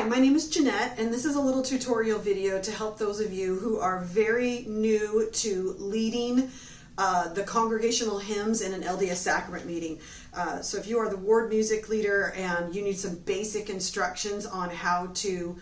Hi, my name is Jeanette, and this is a little tutorial video to help those of you who are very new to leading the congregational hymns in an LDS sacrament meeting. So if you are the ward music leader and you need some basic instructions on how to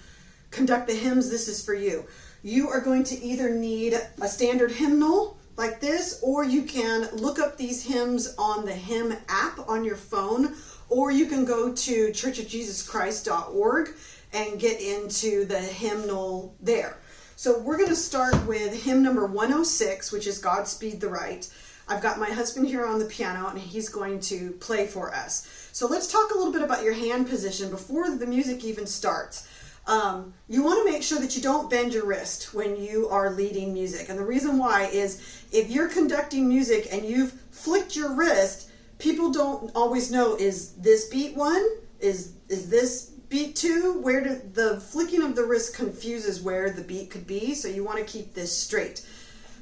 conduct the hymns, this is for you. You are going to either need a standard hymnal like this, or you can look up these hymns on the hymn app on your phone, or you can go to churchofjesuschrist.org and get into the hymnal there. So we're going to start with hymn number 106, which is Godspeed the Right. I've got my husband here on the piano, and he's going to play for us. So let's talk a little bit about your hand position before the music even starts. You want to make sure that you don't bend your wrist when you are leading music. And the reason why is if you're conducting music and you've flicked your wrist, people don't always know, is this beat one? Is this beat two? The flicking of the wrist confuses where the beat could be, so you want to keep this straight.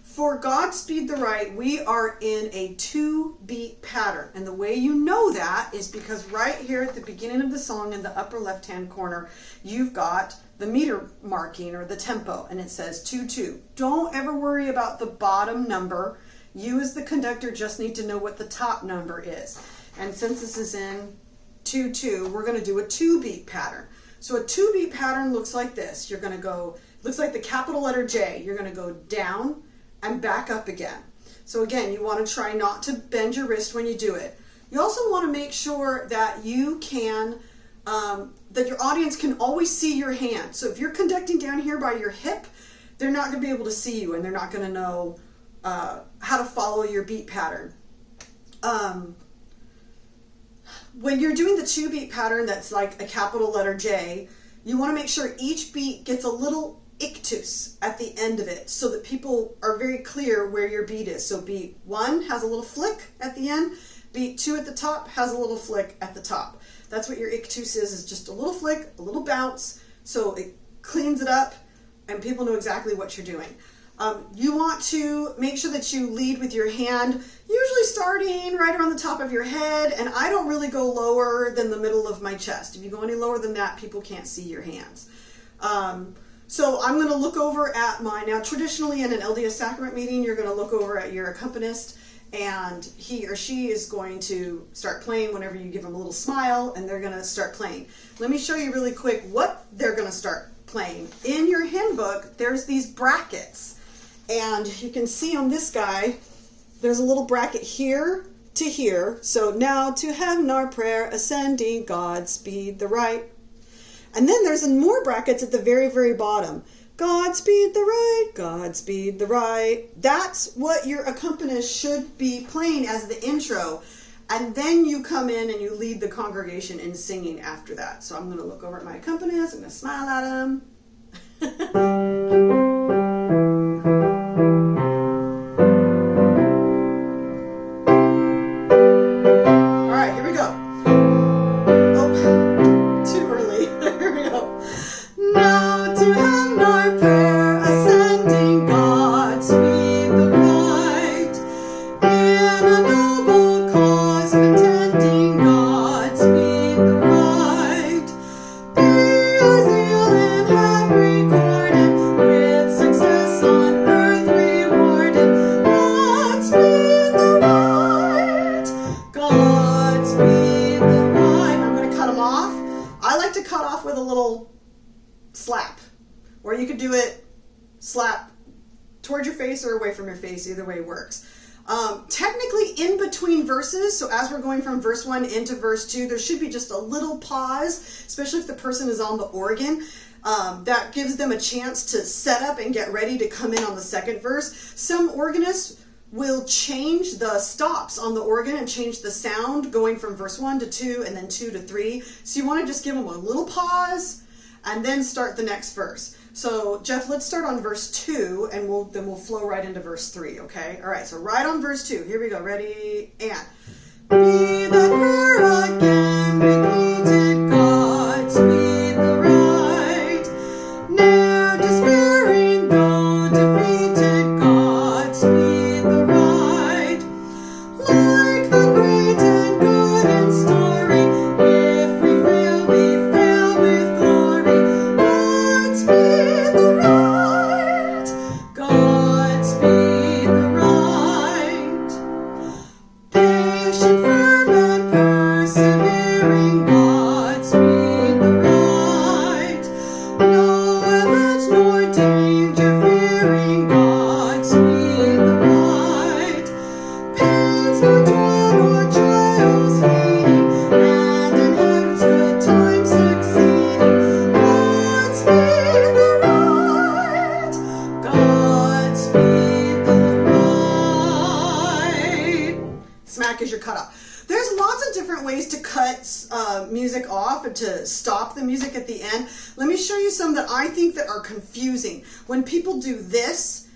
For Godspeed the Right, we are in a 2-beat pattern. And the way you know that is because right here at the beginning of the song in the upper left-hand corner, you've got the meter marking or the tempo, and it says 2-2. Don't ever worry about the bottom number. You as the conductor just need to know what the top number is. And since this is in 2-2, we're going to do a 2-beat pattern. So a 2-beat pattern looks like this. You're going to go, looks like the capital letter J. You're going to go down and back up again. So again, you want to try not to bend your wrist when you do it. You also want to make sure that you can, that your audience can always see your hand. So if you're conducting down here by your hip, they're not going to be able to see you, and they're not going to know how to follow your beat pattern. When you're doing the 2-beat pattern that's like a capital letter J, you want to make sure each beat gets a little ictus at the end of it so that people are very clear where your beat is. So beat 1 has a little flick at the end, beat 2 at the top has a little flick at the top. That's what your ictus is just a little flick, a little bounce, so it cleans it up and people know exactly what you're doing. You want to make sure that you lead with your hand, usually starting right around the top of your head, and I don't really go lower than the middle of my chest. If you go any lower than that, people can't see your hands. So I'm going to look over at now traditionally in an LDS sacrament meeting, you're going to look over at your accompanist, and he or she is going to start playing whenever you give them a little smile, and they're going to start playing. Let me show you really quick what they're going to start playing. In your hymn book, there's these brackets. And you can see on this guy, there's a little bracket here to here. So now to heaven our prayer, ascending, Godspeed the Right. And then there's more brackets at the very, very bottom. Godspeed the Right, Godspeed the Right. That's what your accompanist should be playing as the intro. And then you come in and you lead the congregation in singing after that. So I'm going to look over at my accompanist. I'm going to smile at him. Cut off with a little slap, or you could do it slap towards your face or away from your face. Either way works. Technically in between verses, so as we're going from verse 1 into verse 2, there should be just a little pause, especially if the person is on the organ. That gives them a chance to set up and get ready to come in on the second verse. Some organists will change the stops on the organ and change the sound going from verse 1 to 2 and then 2 to 3. So you want to just give them a little pause and then start the next verse. So Jeff, let's start on verse 2 and then we'll flow right into verse 3, okay? All right, so right on verse 2. Here we go. Ready? And be the prayer again repeated, Godspeed the right. Ne'er despairing though defeated, Godspeed the right. Like the great and good in story, if we fail with glory. cut music off and to stop the music at the end, let me show you some that I think that are confusing. When people do this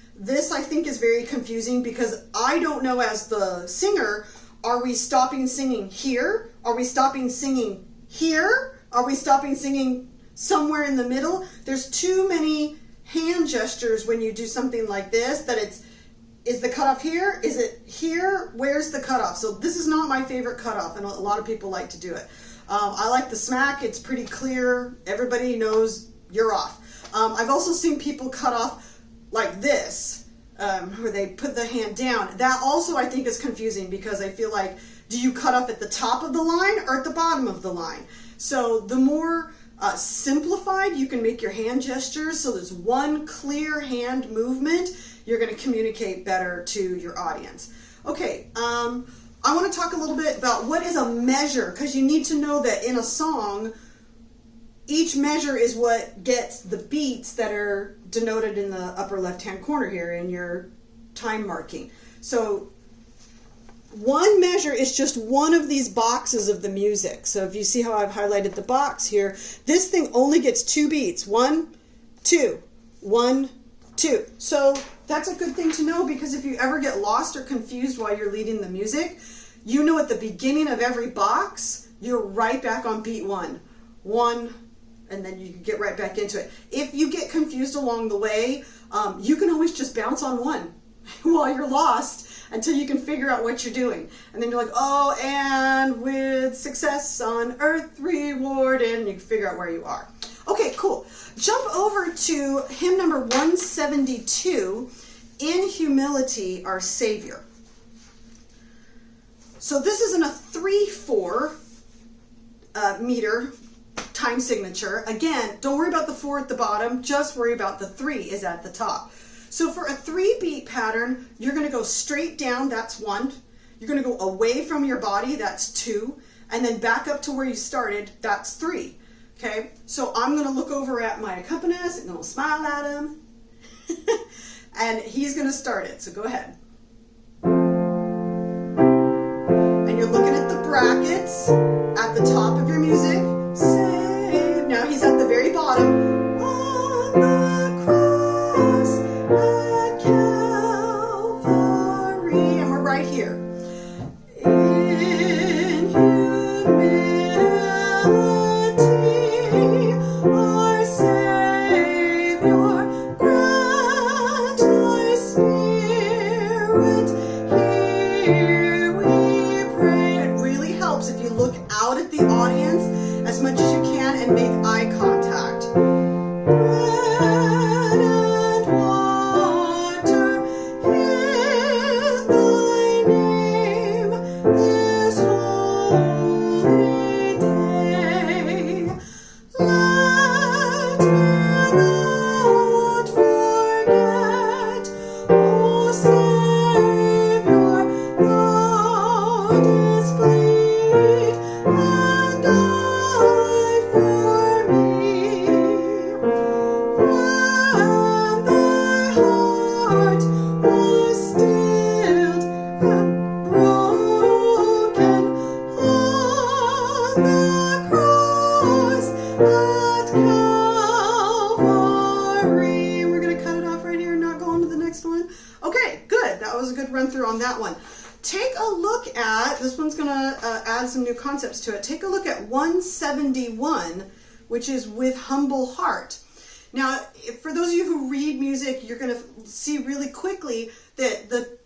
I think is very confusing because I don't know as the singer, are we stopping singing here? Are we stopping singing here? Are we stopping singing somewhere in the middle? There's too many hand gestures when you do something like this that is the cutoff here? Is it here? Where's the cutoff? So this is not my favorite cutoff, and a lot of people like to do it. I like the smack. It's pretty clear. Everybody knows you're off. I've also seen people cut off like this, where they put the hand down. That also I think is confusing because I feel like, do you cut off at the top of the line or at the bottom of the line? So the more simplified you can make your hand gestures, so there's one clear hand movement, you're going to communicate better to your audience. Okay, I want to talk a little bit about what is a measure, because you need to know that in a song, each measure is what gets the beats that are denoted in the upper left-hand corner here in your time marking. So one measure is just one of these boxes of the music. So if you see how I've highlighted the box here, this thing only gets 2 beats. 1, 2, 1, 2. So that's a good thing to know, because if you ever get lost or confused while you're leading the music, you know at the beginning of every box, you're right back on beat 1. 1, and then you can get right back into it. If you get confused along the way, you can always just bounce on 1 while you're lost until you can figure out what you're doing. And then you're like, oh, and with success on earth rewarded, and you can figure out where you are. Okay, cool. Jump over to hymn number 172, In Humility Our Savior. So this is in a 3/4 meter time signature. Again, don't worry about the 4 at the bottom, just worry about the 3 is at the top. So for a 3-beat pattern, you're going to go straight down, that's 1. You're going to go away from your body, that's 2. And then back up to where you started, that's 3. Okay, so I'm going to look over at my accompanist and I'm going to smile at him. And he's going to start it, so go ahead. And you're looking at the brackets at the top of your music. Save. Now he's at the very bottom. On the cross at Calvary. And we're right here. In humility, our Savior, grant thy Spirit, here we pray. It really helps if you look out at the audience as much as you can and make eye contact. Bread and water in thy name this holy day. Let me not forget, O Savior, thou didst bleed and die for me. When thy heart was stilled and broken on the cross at Calvary. We're going to cut it off right here and not go on to the next one. Okay, good. That was a good run through on that one. Take a look at, this one's going to add some new concepts to it. Take a look at 171, which is With Humble Heart. Now, for those of you who read music, you're going to see really quickly that the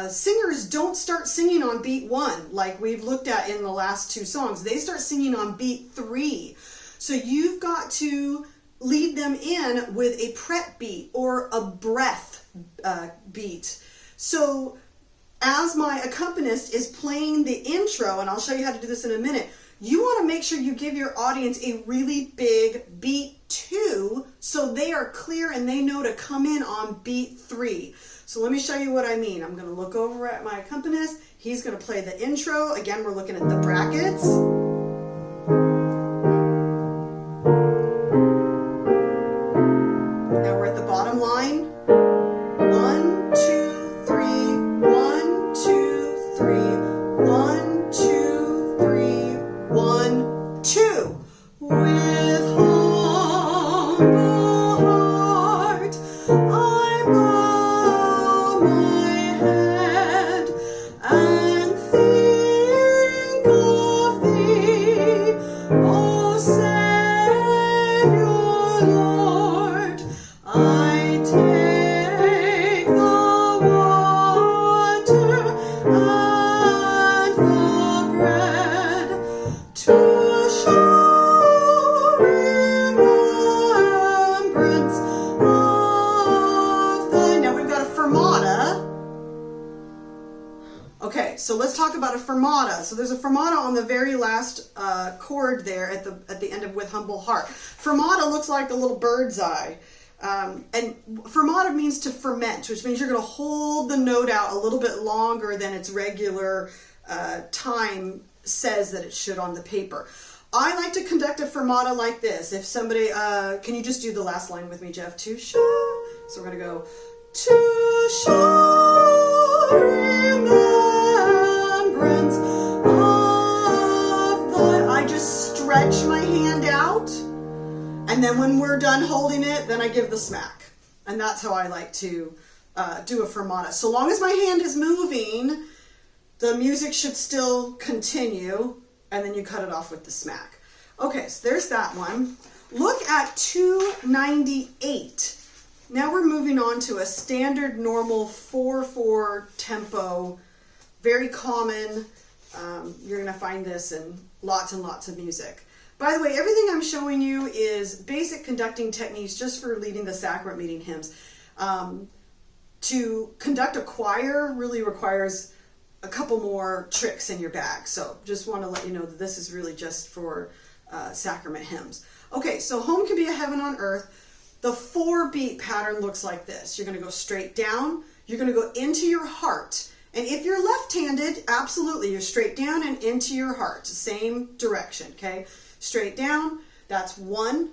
singers don't start singing on beat 1 like we've looked at in the last 2 songs. They start singing on beat 3. So you've got to lead them in with a pret beat or a breath beat. So as my accompanist is playing the intro, and I'll show you how to do this in a minute, you want to make sure you give your audience a really big beat 2 so they are clear and they know to come in on beat 3. So let me show you what I mean. I'm going to look over at my accompanist. He's going to play the intro. Again, we're looking at the brackets. Now we're at the bottom line. 1, 2, 3, 1, 2, 3, 1, 2, 3, 1, fermata. So there's a fermata on the very last chord there at the end of With Humble Heart. Fermata looks like a little bird's eye. And fermata means to ferment, which means you're going to hold the note out a little bit longer than its regular time says that it should on the paper. I like to conduct a fermata like this. If somebody, can you just do the last line with me, Jeff? To show. So we're going to go, to show remembrance of the... I just stretch my hand out. And then when we're done holding it, then I give the smack. And that's how I like to do a fermata. So long as my hand is moving, the music should still continue. And then you cut it off with the smack. Okay, so there's that one. Look at 298. Now we're moving on to a standard normal 4/4 tempo. Very common. You're going to find this in lots and lots of music. By the way, everything I'm showing you is basic conducting techniques just for leading the sacrament meeting hymns. To conduct a choir really requires a couple more tricks in your bag. So just want to let you know that this is really just for sacrament hymns. Okay, so Home Can Be a Heaven on Earth. The 4-beat pattern looks like this. You're going to go straight down. You're going to go into your heart. And if you're left-handed, absolutely, you're straight down and into your heart. Same direction, okay? Straight down, that's 1,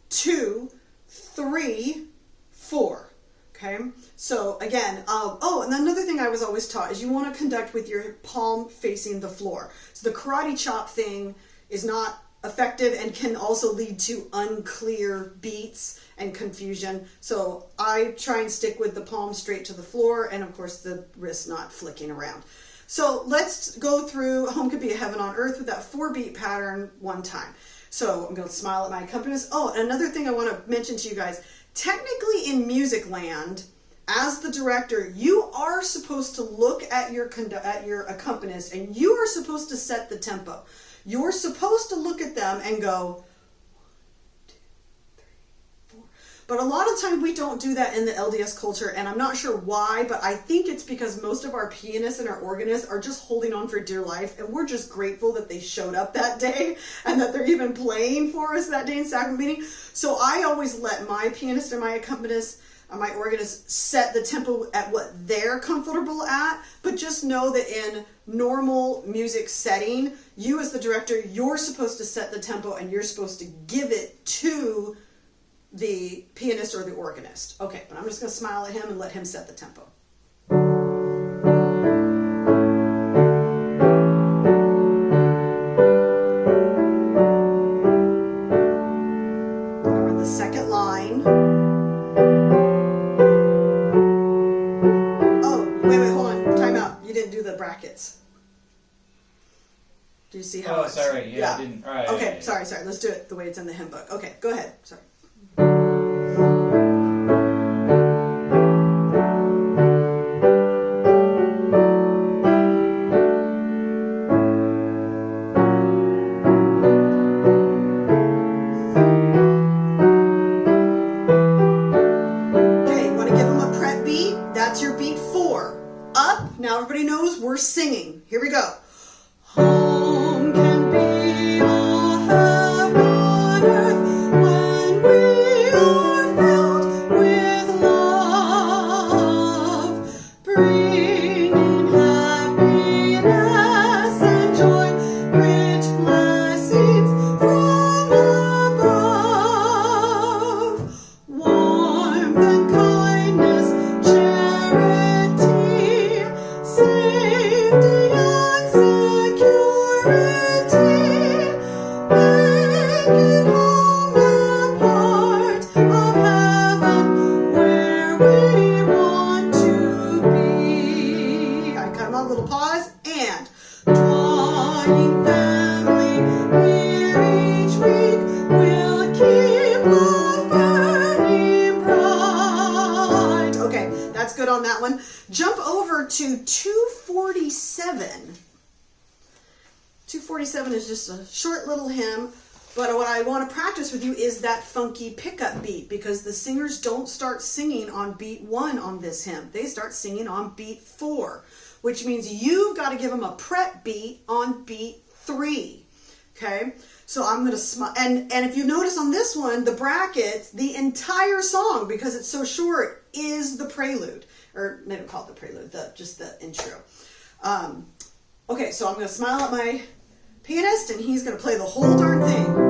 2, 3, 4. Okay, so again, oh, and another thing I was always taught is you want to conduct with your palm facing the floor. So the karate chop thing is not effective and can also lead to unclear beats and confusion. So I try and stick with the palm straight to the floor and of course the wrist not flicking around. So let's go through Home Could Be a Heaven on Earth with that 4-beat pattern one time. So I'm going to smile at my accompanist. Oh, and another thing I want to mention to you guys. Technically in music land, as the director, you are supposed to look at your accompanist and you are supposed to set the tempo. You're supposed to look at them and go, 1, 2, 3, 4. But a lot of time we don't do that in the LDS culture, and I'm not sure why, but I think it's because most of our pianists and our organists are just holding on for dear life, and we're just grateful that they showed up that day and that they're even playing for us that day in sacrament meeting. So I always let my pianist and my accompanist, my organist, set the tempo at what they're comfortable at, but just know that in normal music setting, you as the director, you're supposed to set the tempo and you're supposed to give it to the pianist or the organist. Okay, but I'm just going to smile at him and let him set the tempo. Over the second line. Oh, wait, hold on. Time out. You didn't do the brackets. Do you see how? Oh, sorry. Yeah, I didn't. All right. Okay, sorry. Let's do it the way it's in the hymn book. Okay, go ahead. Sorry. Now everybody knows we're singing. Here we go. Home can be a heaven on earth when we are filled with love, bringing happiness and joy, rich blessings from above, warmth and kindness, charity, safety and security, making home a part of heaven where we want to be. I come on, little pause, and drawing family here each week will keep love burning bright. Okay, that's good on that one. Jump over to 247. 247 is just a short little hymn, but what I want to practice with you is that funky pickup beat, because the singers don't start singing on beat 1 on this hymn. They start singing on beat 4. which means you've got to give them a prep beat on beat 3. Okay, so I'm going to smile, and if you notice on this one, the brackets, the entire song, because it's so short, is the prelude, or they don't call it the prelude, just the intro. Okay, so I'm going to smile at my pianist, and he's going to play the whole darn thing.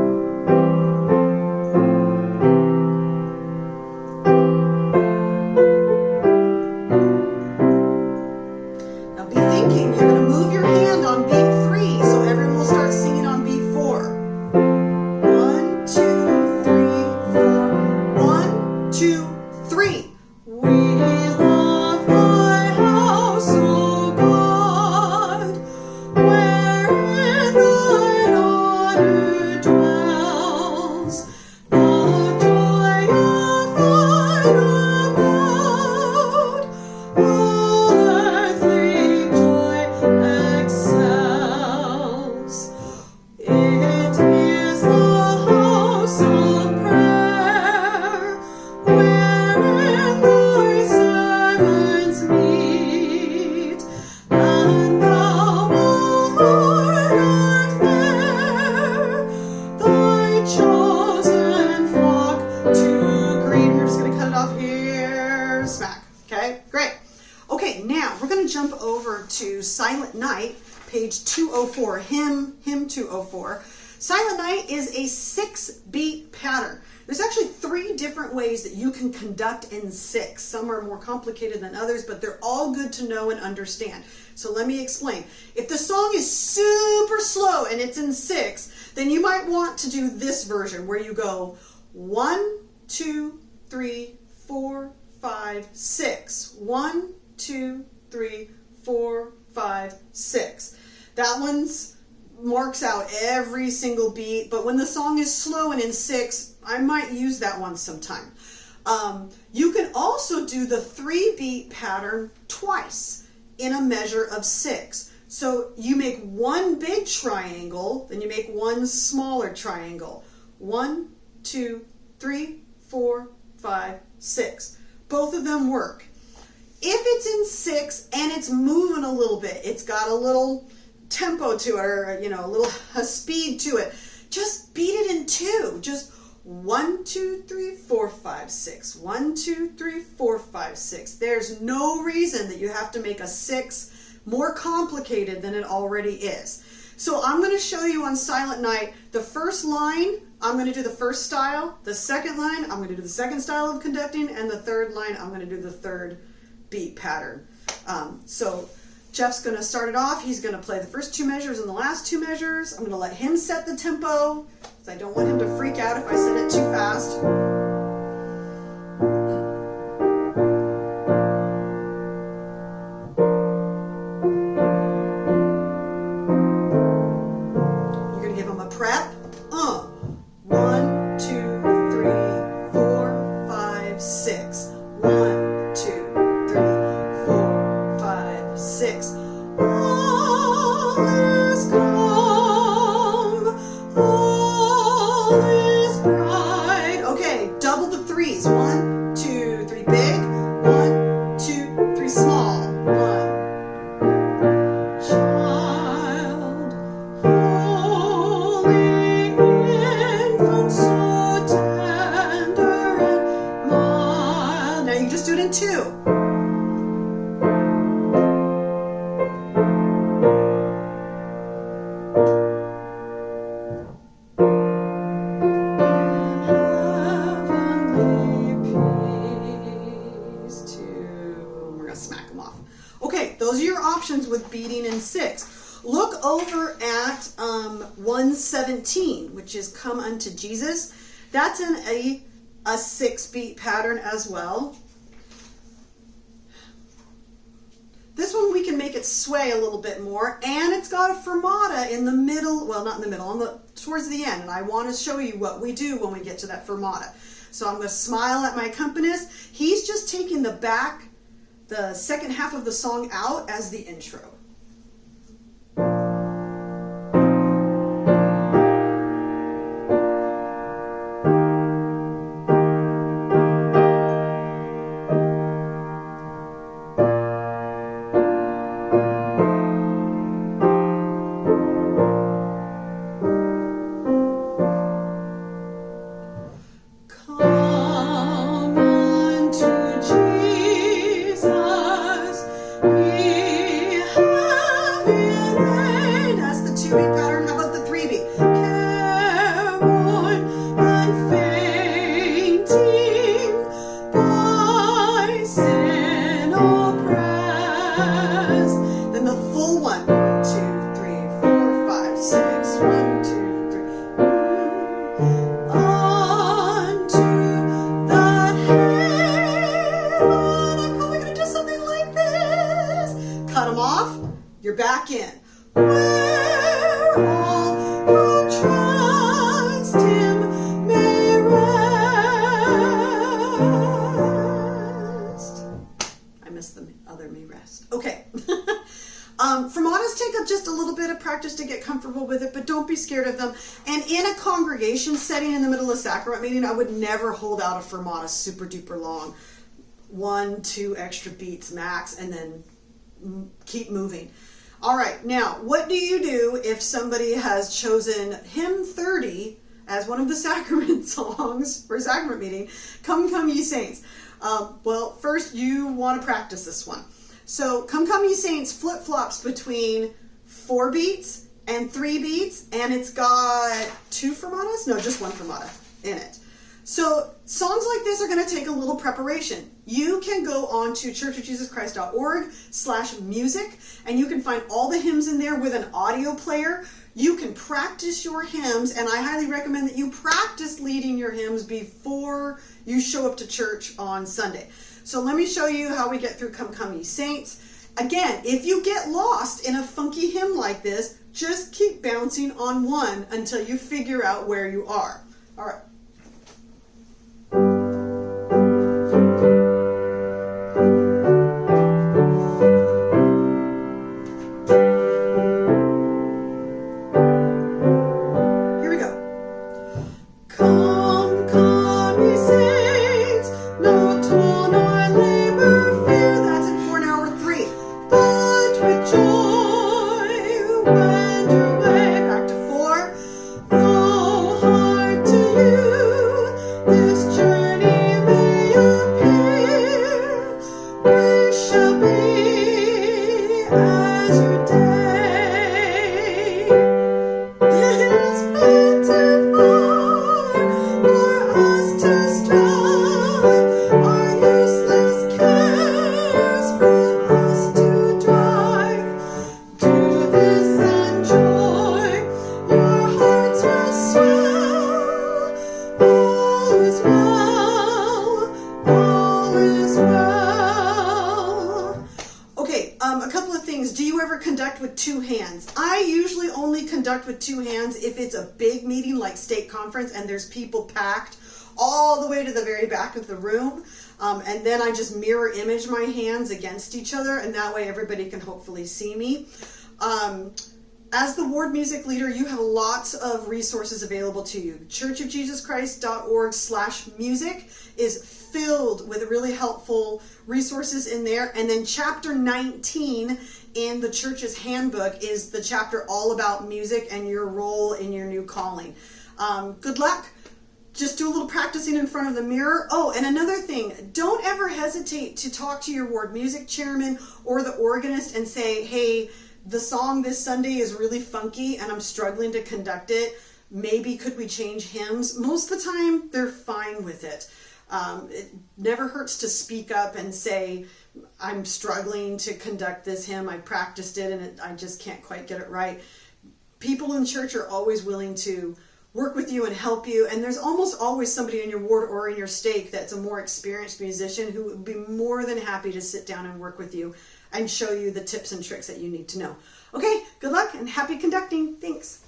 Silent Night, page 204, hymn 204. Silent Night is a 6-beat pattern. There's actually 3 different ways that you can conduct in 6. Some are more complicated than others, but they're all good to know and understand. So let me explain. If the song is super slow and it's in 6, then you might want to do this version where you go 1, 2, 3, 4, 5, 6. 1, 2, 3, 4, 5, 6. That one's marks out every single beat, but when the song is slow and in 6, I might use that one sometime. You can also do the 3-beat pattern twice in a measure of 6. So you make one big triangle, then you make one smaller triangle. 1, 2, 3, 4, 5, 6. Both of them work. If it's in 6 and it's moving a little bit, it's got a little tempo to it, or a speed to it, just beat it in 2. Just 1, 2, 3, 4, 5, 6. 1, 2, 3, 4, 5, 6. There's no reason that you have to make a 6 more complicated than it already is. So I'm going to show you on Silent Night, the first line, I'm going to do the first style. The second line, I'm going to do the second style of conducting. And the third line, I'm going to do the 3rd beat pattern. So Jeff's going to start it off. He's going to play the first 2 measures and the last 2 measures. I'm going to let him set the tempo, because I don't want him to freak out if I set it too fast. You're going to give him a prep. 1, 2, 3, 4, 5, 6. 1, 2, 4, 5, 6. All is calm, all is bright. Okay, double the 3s. 1, 2, 3 big. 1, 2, 3 small. 1. Child, holy infant, so tender and mild. Now you just do it in 2. Those are your options with beating in 6. Look over at 117, which is Come Unto Jesus. That's in a 6-beat pattern as well. This one we can make it sway a little bit more, and it's got a fermata in the middle, well, not in the middle, towards the end, and I want to show you what we do when we get to that fermata. So I'm going to smile at my accompanist. He's just taking the second half of the song out as the intro. be scared of them. And in a congregation setting in the middle of sacrament meeting, I would never hold out a fermata super duper long. 1-2 extra beats max, and then keep moving. All right, now what do you do if somebody has chosen hymn 30 as one of the sacrament songs for a sacrament meeting? Come Ye Saints. Well, first you want to practice this one. So Come Ye Saints flip-flops between 4 beats and 3 beats, and it's got 2 fermatas? No, just 1 fermata in it. So songs like this are going to take a little preparation. You can go on to churchofjesuschrist.org/music, and you can find all the hymns in there with an audio player. You can practice your hymns, and I highly recommend that you practice leading your hymns before you show up to church on Sunday. So let me show you how we get through Come Ye Saints. Again, if you get lost in a funky hymn like this, just keep bouncing on one until you figure out where you are. All right. Conduct with 2 hands. I usually only conduct with 2 hands if it's a big meeting like stake conference and there's people packed all the way to the very back of the room, and then I just mirror image my hands against each other, and that way everybody can hopefully see me. As the ward music leader, you have lots of resources available to you. churchofjesuschrist.org/music is filled with really helpful resources in there. And then chapter 19 in the church's handbook is the chapter all about music and your role in your new calling. Good luck. Just do a little practicing in front of the mirror. Oh, and another thing, don't ever hesitate to talk to your ward music chairman or the organist and say, hey, the song this Sunday is really funky and I'm struggling to conduct it. Maybe could we change hymns? Most of the time, they're fine with it. It never hurts to speak up and say, I'm struggling to conduct this hymn. I practiced it and I just can't quite get it right. People in church are always willing to work with you and help you. And there's almost always somebody in your ward or in your stake that's a more experienced musician who would be more than happy to sit down and work with you and show you the tips and tricks that you need to know. Okay, good luck and happy conducting. Thanks.